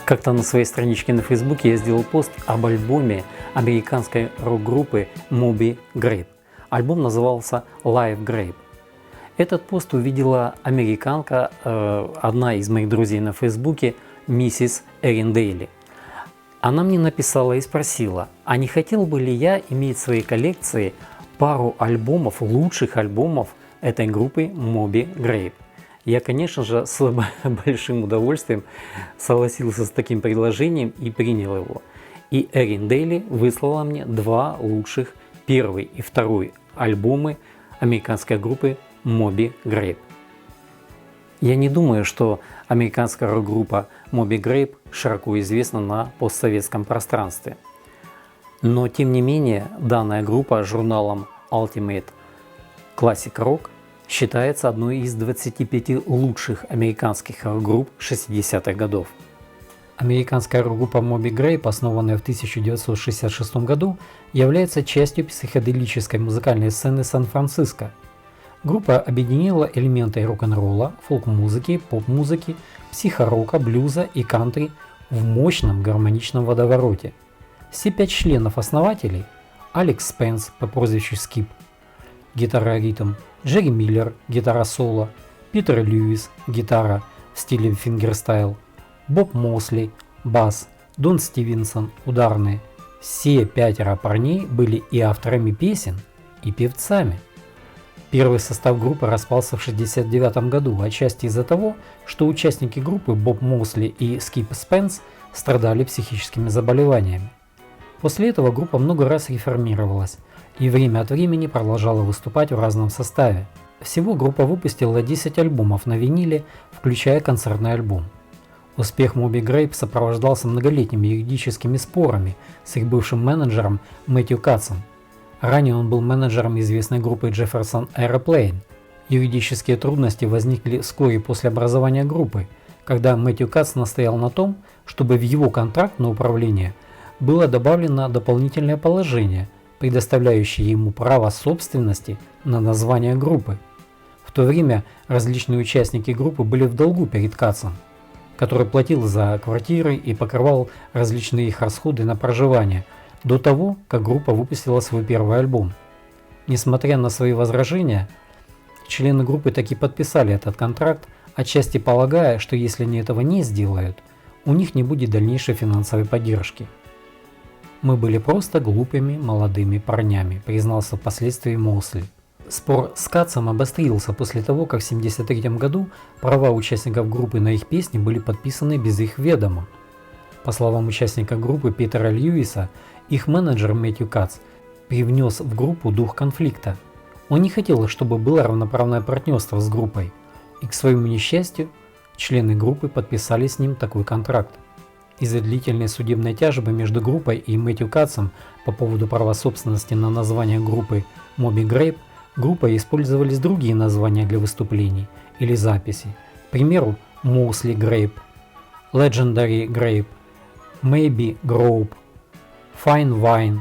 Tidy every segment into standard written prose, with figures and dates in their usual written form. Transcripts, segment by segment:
Как-то на своей страничке на Фейсбуке я сделал пост об альбоме американской рок-группы Moby Grape. Альбом назывался Live Grape. Этот пост увидела американка, одна из моих друзей на Фейсбуке, миссис Эрин Дейли. Она мне написала и спросила, а не хотел бы ли я иметь в своей коллекции пару альбомов, лучших альбомов этой группы Moby Grape. Я, конечно же, с большим удовольствием согласился с таким предложением и принял его. И Эрин Дейли выслала мне два лучших, первый и второй альбомы американской группы Moby Grape. Я не думаю, что американская рок-группа Moby Grape широко известна на постсоветском пространстве. Но, тем не менее, данная группа журналом Ultimate Classic Rock считается одной из 25 лучших американских рок-групп 60-х годов. Американская рок-группа Moby Grape, основанная в 1966 году, является частью психоделической музыкальной сцены Сан-Франциско. Группа объединила элементы рок-н-ролла, фолк-музыки, поп-музыки, психорока, блюза и кантри в мощном гармоничном водовороте. Все 5 членов-основателей – Алекс Спенс по прозвищу Скип, гитара-ритм, Джерри Миллер, гитара-соло, Питер Льюис, гитара в стиле фингерстайл, Боб Мосли, бас, Дон Стивенсон, ударные. Все 5 парней были и авторами песен, и певцами. Первый состав группы распался в 1969 году, отчасти из-за того, что участники группы Боб Мосли и Скип Спенс страдали психическими заболеваниями. После этого группа много раз реформировалась и время от времени продолжала выступать в разном составе. Всего группа выпустила 10 альбомов на виниле, включая концертный альбом. Успех Moby Grape сопровождался многолетними юридическими спорами с их бывшим менеджером Мэтью Катсом. Ранее он был менеджером известной группы Jefferson Airplane. Юридические трудности возникли вскоре после образования группы, когда Мэтью Катс настоял на том, чтобы в его контракт на управление было добавлено дополнительное положение, предоставляющее ему право собственности на название группы. В то время различные участники группы были в долгу перед Катсом, который платил за квартиры и покрывал различные их расходы на проживание до того, как группа выпустила свой первый альбом. Несмотря на свои возражения, члены группы таки подписали этот контракт, отчасти полагая, что если они этого не сделают, у них не будет дальнейшей финансовой поддержки. «Мы были просто глупыми молодыми парнями», признался впоследствии Мосли. Спор с Катсом обострился после того, как в 1973 году права участников группы на их песни были подписаны без их ведома. По словам участника группы Питера Льюиса, их менеджер Мэтью Катс привнес в группу дух конфликта. Он не хотел, чтобы было равноправное партнерство с группой, и к своему несчастью, члены группы подписали с ним такой контракт. Из-за длительной судебной тяжбы между группой и Мэтью Катсом по поводу права собственности на название группы Moby Grape, группой использовались другие названия для выступлений или записей. К примеру, Mosley Grape, Legendary Grape, Maybe Grape, Fine Wine,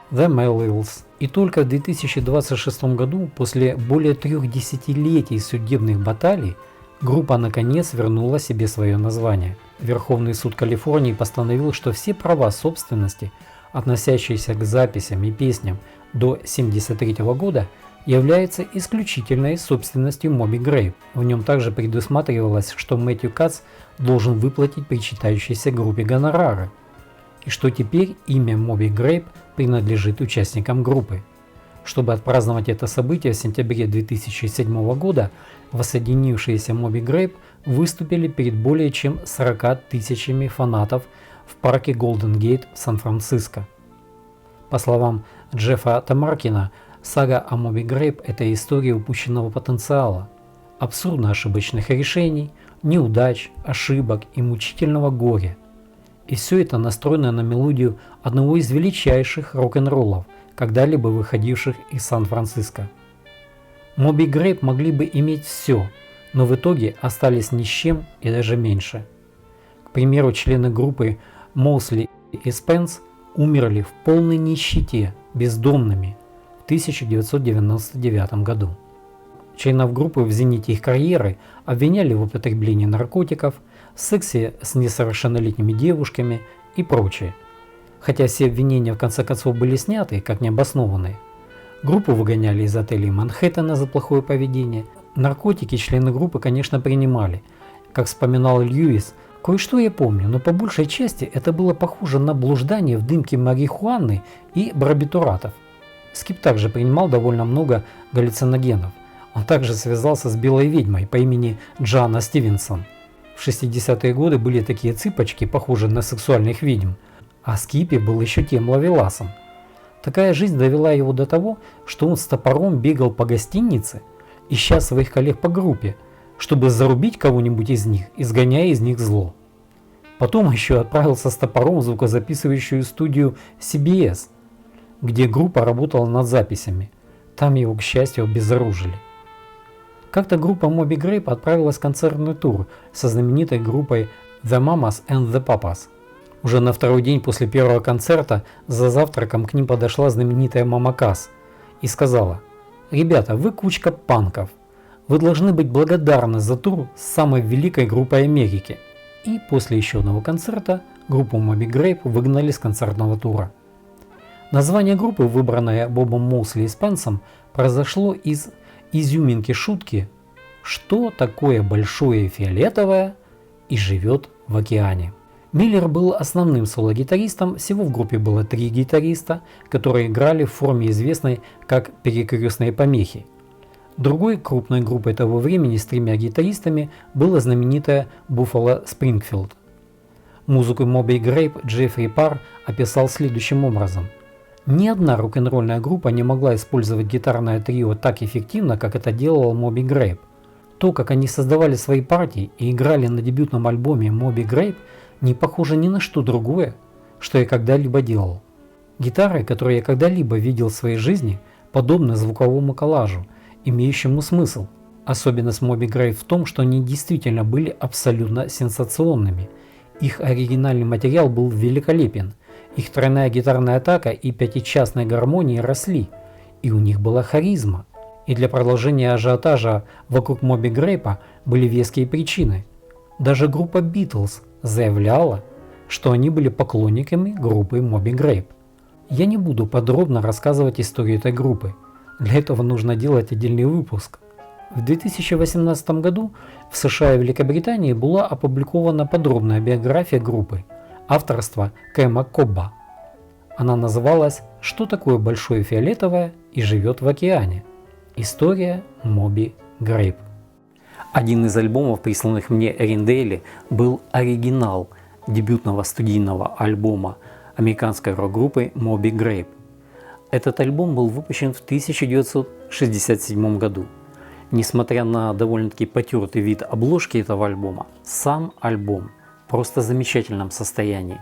The Melvilles. И только в 2026 году, после более 3 десятилетий судебных баталий, группа наконец вернула себе свое название. Верховный суд Калифорнии постановил, что все права собственности, относящиеся к записям и песням до 1973 года, являются исключительной собственностью Moby Grape. В нем также предусматривалось, что Мэтью Катс должен выплатить причитающейся группе гонорары, и что теперь имя Moby Grape принадлежит участникам группы. Чтобы отпраздновать это событие, в сентябре 2007 года воссоединившиеся Moby Grape выступили перед более чем 40 тысячами фанатов в парке Golden Gate в Сан-Франциско. По словам Джеффа Тамаркина, сага о Moby Grape – это история упущенного потенциала, абсурдно ошибочных решений, неудач, ошибок и мучительного горя. И все это настроено на мелодию одного из величайших рок-н-роллов, когда-либо выходивших из Сан-Франциско. Moby Grape могли бы иметь все, но в итоге остались ни с чем и даже меньше. К примеру, члены группы Mosley и Spence умерли в полной нищете, бездомными, в 1999 году. Членов группы в зените их карьеры обвиняли в употреблении наркотиков, сексе с несовершеннолетними девушками и прочее. Хотя все обвинения в конце концов были сняты как необоснованные. Группу выгоняли из отелей Манхэттена за плохое поведение. Наркотики члены группы, конечно, принимали. Как вспоминал Льюис, кое-что я помню, но по большей части это было похоже на блуждание в дымке марихуаны и барбитуратов. Скип также принимал довольно много галлюциногенов. Он также связался с белой ведьмой по имени Джанна Стивенсон. В 60-е годы были такие цыпочки, похожие на сексуальных ведьм, а Скипи был еще тем ловеласом. Такая жизнь довела его до того, что он с топором бегал по гостинице, ища своих коллег по группе, чтобы зарубить кого-нибудь из них, изгоняя из них зло. Потом еще отправился с топором в звукозаписывающую студию CBS, где группа работала над записями. Там его, к счастью, обезоружили. Как-то группа Moby Grape отправилась в концертный тур со знаменитой группой The Mamas and the Papas. Уже на второй день после первого концерта за завтраком к ним подошла знаменитая Мама Касс и сказала: «Ребята, вы кучка панков. Вы должны быть благодарны за тур с самой великой группой Америки». И после еще одного концерта группу Moby Grape выгнали с концертного тура. Название группы, выбранное Бобом Моусли и Спенсом, произошло из изюминки шутки «Что такое большое фиолетовое и живет в океане?». Миллер был основным соло-гитаристом, всего в группе было 3 гитариста, которые играли в форме известной как перекрестные помехи. Другой крупной группой того времени с 3 гитаристами была знаменитая Buffalo Springfield. Музыку Moby Grape Джеффри Парр описал следующим образом: «Ни одна рок-н-ролльная группа не могла использовать гитарное трио так эффективно, как это делал Moby Grape. То, как они создавали свои партии и играли на дебютном альбоме Moby Grape, не похоже ни на что другое, что я когда-либо делал. Гитары, которые я когда-либо видел в своей жизни, подобны звуковому коллажу, имеющему смысл. Особенность Moby Grape в том, что они действительно были абсолютно сенсационными. Их оригинальный материал был великолепен, их тройная гитарная атака и пятичастные гармонии росли, и у них была харизма. И для продолжения ажиотажа вокруг Moby Grape были веские причины. Даже группа Beatles заявляла, что они были поклонниками группы Moby Grape. Я не буду подробно рассказывать историю этой группы, для этого нужно делать отдельный выпуск. В 2018 году в США и Великобритании была опубликована подробная биография группы авторства Кэма Кобба. Она называлась «Что такое большое фиолетовое и живет в океане? История Moby Grape». Один из альбомов, присланных мне Эриндейли, был оригинал дебютного студийного альбома американской рок-группы Moby Grape. Этот альбом был выпущен в 1967 году. Несмотря на довольно-таки потертый вид обложки этого альбома, сам альбом в просто замечательном состоянии.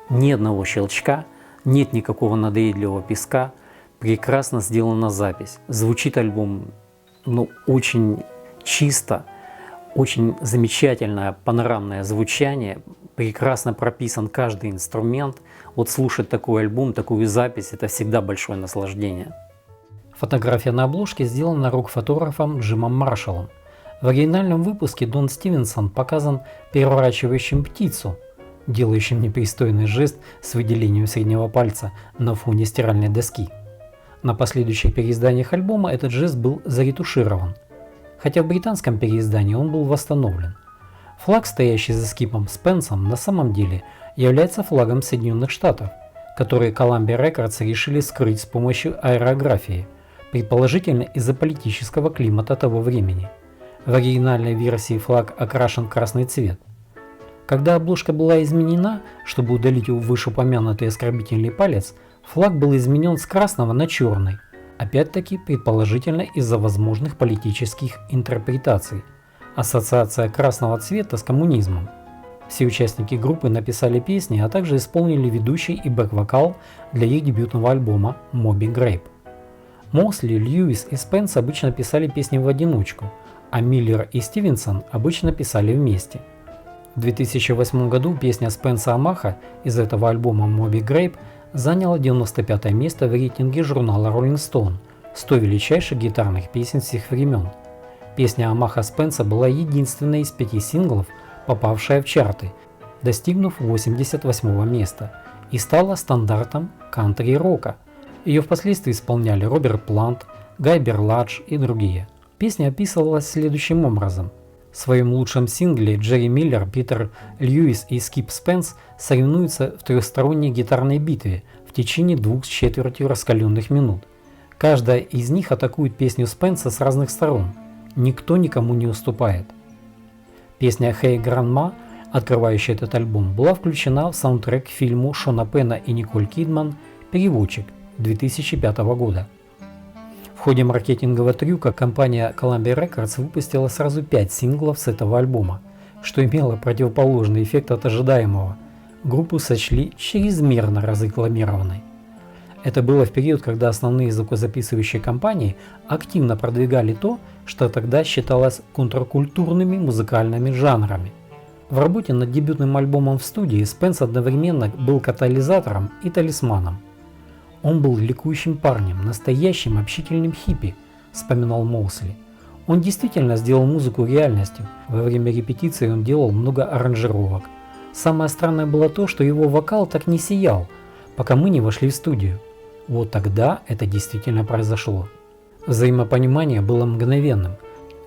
Ни одного щелчка, нет никакого надоедливого песка, прекрасно сделана запись. Звучит альбом очень чисто, очень замечательное панорамное звучание, прекрасно прописан каждый инструмент. Вот слушать такой альбом, такую запись — это всегда большое наслаждение. Фотография на обложке сделана рок-фотографом Джимом Маршаллом. В оригинальном выпуске Дон Стивенсон показан переворачивающим птицу, делающим непристойный жест с выделением среднего пальца на фоне стиральной доски. На последующих переизданиях альбома этот жест был заретуширован, хотя в британском переиздании он был восстановлен. Флаг, стоящий за Скипом Спенсом, на самом деле является флагом Соединенных Штатов, который Columbia Records решили скрыть с помощью аэрографии, предположительно из-за политического климата того времени. В оригинальной версии флаг окрашен в красный цвет. Когда обложка была изменена, чтобы удалить вышеупомянутый оскорбительный палец, флаг был изменен с красного на черный, опять-таки предположительно из-за возможных политических интерпретаций. Ассоциация красного цвета с коммунизмом. Все участники группы написали песни, а также исполнили ведущий и бэк-вокал для их дебютного альбома Moby Grape. Мосли, Льюис и Спенс обычно писали песни в одиночку, а Миллер и Стивенсон обычно писали вместе. В 2008 году песня Спенса Амаха из этого альбома Moby Grape заняла 95 место в рейтинге журнала Rolling Stone 100 величайших гитарных песен всех времен. Песня Амаха Спенса была единственной из 5 синглов, попавшая в чарты, достигнув 88 места, и стала стандартом кантри-рока. Ее впоследствии исполняли Роберт Плант, Гай Берладж и другие. Песня описывалась следующим образом. В своем лучшем сингле Джерри Миллер, Питер Льюис и Скип Спенс соревнуются в трехсторонней гитарной битве в течение 2 с четвертью раскаленных минут. Каждая из них атакует песню Спенса с разных сторон. Никто никому не уступает. Песня «Hey Grandma», открывающая этот альбом, была включена в саундтрек к фильму Шона Пенна и Николь Кидман «Переводчик» 2005 года. В ходе маркетингового трюка компания Columbia Records выпустила сразу 5 синглов с этого альбома, что имело противоположный эффект от ожидаемого. Группу сочли чрезмерно разрекламированной. Это было в период, когда основные звукозаписывающие компании активно продвигали то, что тогда считалось контркультурными музыкальными жанрами. В работе над дебютным альбомом в студии Спенс одновременно был катализатором и талисманом. «Он был ликующим парнем, настоящим общительным хиппи», – вспоминал Моусли. «Он действительно сделал музыку реальностью. Во время репетиции он делал много аранжировок. Самое странное было то, что его вокал так не сиял, пока мы не вошли в студию. Вот тогда это действительно произошло». Взаимопонимание было мгновенным.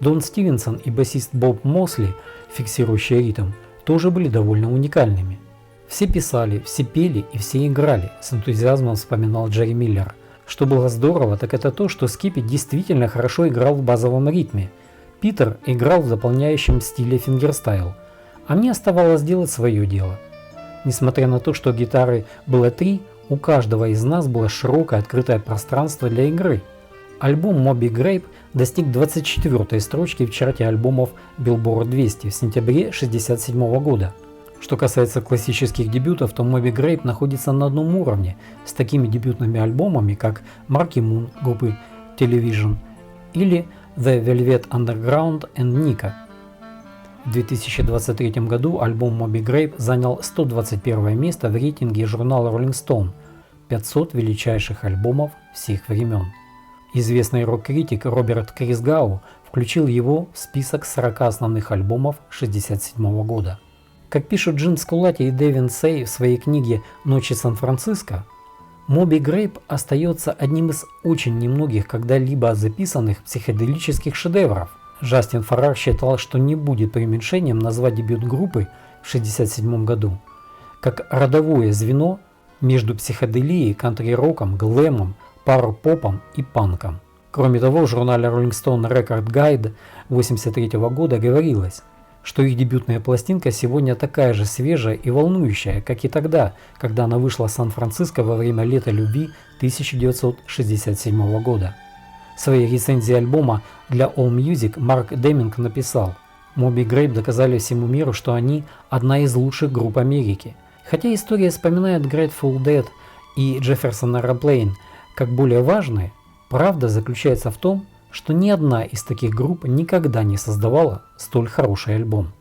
Дон Стивенсон и басист Боб Мосли, фиксирующие ритм, тоже были довольно уникальными. «Все писали, все пели и все играли», – с энтузиазмом вспоминал Джерри Миллер. Что было здорово, так это то, что Скиппи действительно хорошо играл в базовом ритме. Питер играл в дополняющем стиле фингерстайл, а мне оставалось делать свое дело. Несмотря на то, что гитары было 3, у каждого из нас было широкое открытое пространство для игры. Альбом Moby Grape достиг 24-й строчки в чарте альбомов Billboard 200 в сентябре 1967 года. Что касается классических дебютов, то Moby Grape находится на одном уровне с такими дебютными альбомами, как Marky Moon группы Television или The Velvet Underground and Nika. В 2023 году альбом Moby Grape занял 121 место в рейтинге журнала Rolling Stone 500 величайших альбомов всех времен. Известный рок-критик Роберт Крисгау включил его в список 40 основных альбомов 1967 года. Как пишут Джин Скулати и Дэвин Сей в своей книге «Ночи Сан-Франциско», Moby Grape остается одним из очень немногих когда-либо записанных психоделических шедевров. Джастин Фаррар считал, что не будет преуменьшением назвать дебют группы в 1967 году как родовое звено между психоделией, кантри-роком, глэмом, пауэр-попом и панком. Кроме того, в журнале Rolling Stone Record Guide 1983 года говорилось, что их дебютная пластинка сегодня такая же свежая и волнующая, как и тогда, когда она вышла в Сан-Франциско во время лета любви 1967 года. В своей рецензии альбома для AllMusic Марк Деминг написал: «Moby Grape доказали всему миру, что они одна из лучших групп Америки. Хотя история вспоминает Grateful Dead и Jefferson Airplane как более важные, правда заключается в том, что ни одна из таких групп никогда не создавала столь хороший альбом».